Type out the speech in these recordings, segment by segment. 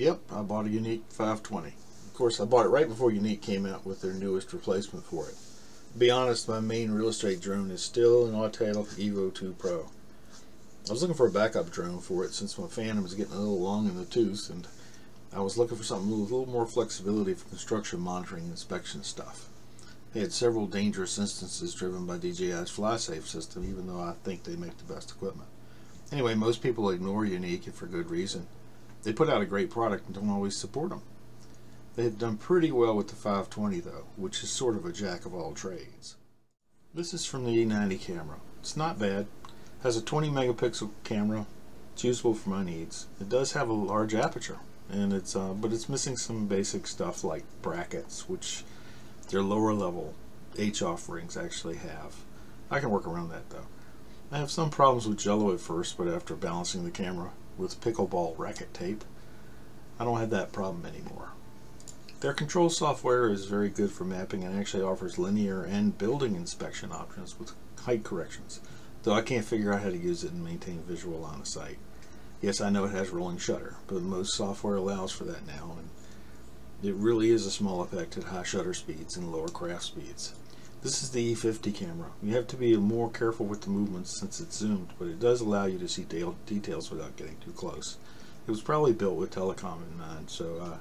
Yep, I bought a Yuneec 520. Of course, I bought it right before Yuneec came out with their newest replacement for it. To be honest, my main real estate drone is still an Autel Evo 2 Pro. I was looking for a backup drone for it since my Phantom is getting a little long in the tooth, and I was looking for something with a little more flexibility for construction monitoring and inspection stuff. They had several dangerous instances driven by DJI's FlySafe system, even though I think they make the best equipment. Anyway, most people ignore Yuneec, and for good reason. They put out a great product and don't always support them. They've done pretty well with the 520 though, which is sort of a jack of all trades. This is from the E90 camera. It's not bad. It has a 20 megapixel camera. It's usable for my needs. It does have a large aperture, and but it's missing some basic stuff like brackets, which their lower level H offerings actually have. I can work around that though. I have some problems with jello at first, but after balancing the camera with pickleball racket tape, I don't have that problem anymore. Their control software is very good for mapping and actually offers linear and building inspection options with height corrections, though I can't figure out how to use it and maintain visual line of sight. Yes, I know it has rolling shutter, but most software allows for that now, and it really is a small effect at high shutter speeds and lower craft speeds. This is the E50 camera. You have to be more careful with the movements since it's zoomed, but it does allow you to see details without getting too close. It was probably built with telecom in mind, so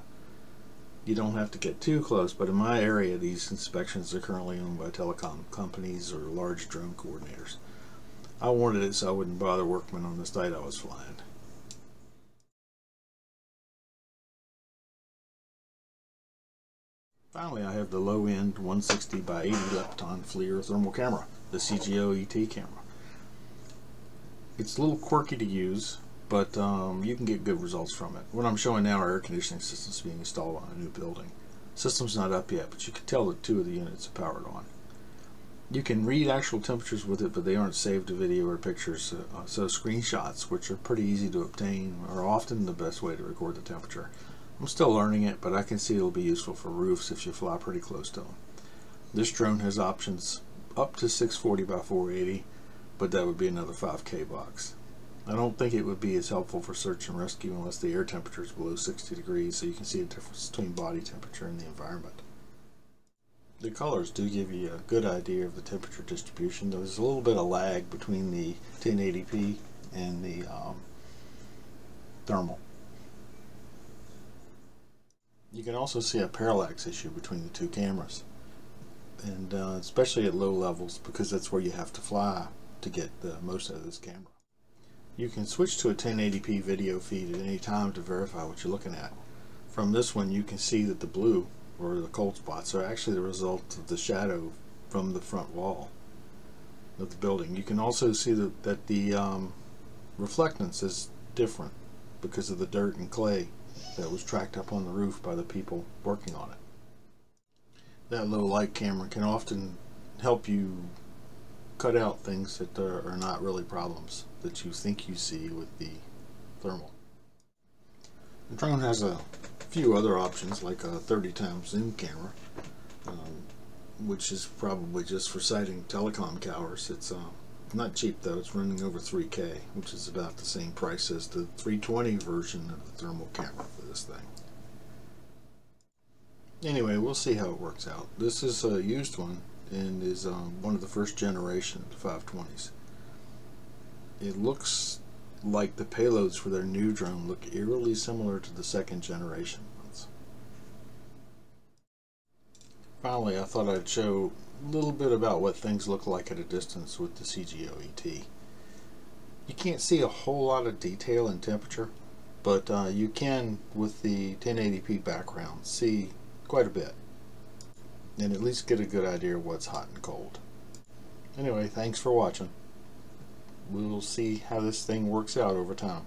you don't have to get too close, but in my area these inspections are currently owned by telecom companies or large drone coordinators. I wanted it so I wouldn't bother workmen on the site I was flying. Finally, I have the low-end 160 by 80 lepton FLIR thermal camera, the CGO-ET camera. It's a little quirky to use, but you can get good results from it. What I'm showing now are air conditioning systems being installed on a new building. System's not up yet, but you can tell that 2 of the units are powered on. You can read actual temperatures with it, but they aren't saved to video or pictures, so screenshots, which are pretty easy to obtain, are often the best way to record the temperature. I'm still learning it, but I can see it'll be useful for roofs if you fly pretty close to them. This drone has options up to 640 by 480, but that would be another 5K box. I don't think it would be as helpful for search and rescue unless the air temperature is below 60 degrees, so you can see a difference between body temperature and the environment. The colors do give you a good idea of the temperature distribution. There's a little bit of lag between the 1080p and the thermal. You can also see a parallax issue between the two cameras, and especially at low levels, because that's where you have to fly to get the most out of this camera. You can switch to a 1080p video feed at any time to verify what you're looking at. From this one you can see that the blue, or the cold spots, are actually the result of the shadow from the front wall of the building. You can also see that the reflectance is different because of the dirt and clay that was tracked up on the roof by the people working on it. That low light camera can often help you cut out things that are not really problems that you think you see with the thermal. The drone has a few other options, like a 30 times zoom camera, which is probably just for sighting telecom towers. It's not cheap though. It's running over 3K, which is about the same price as the 320 version of the thermal camera for this thing. Anyway, we'll see how it works out. This is a used one and is one of the first generation of the 520s. It looks like the payloads for their new drone look eerily similar to the second generation ones. Finally, I thought I'd show a little bit about what things look like at a distance with the CGO-ET. You can't see a whole lot of detail in temperature, but you can, with the 1080p background, see quite a bit, and at least get a good idea of what's hot and cold. Anyway, thanks for watching. We'll see how this thing works out over time.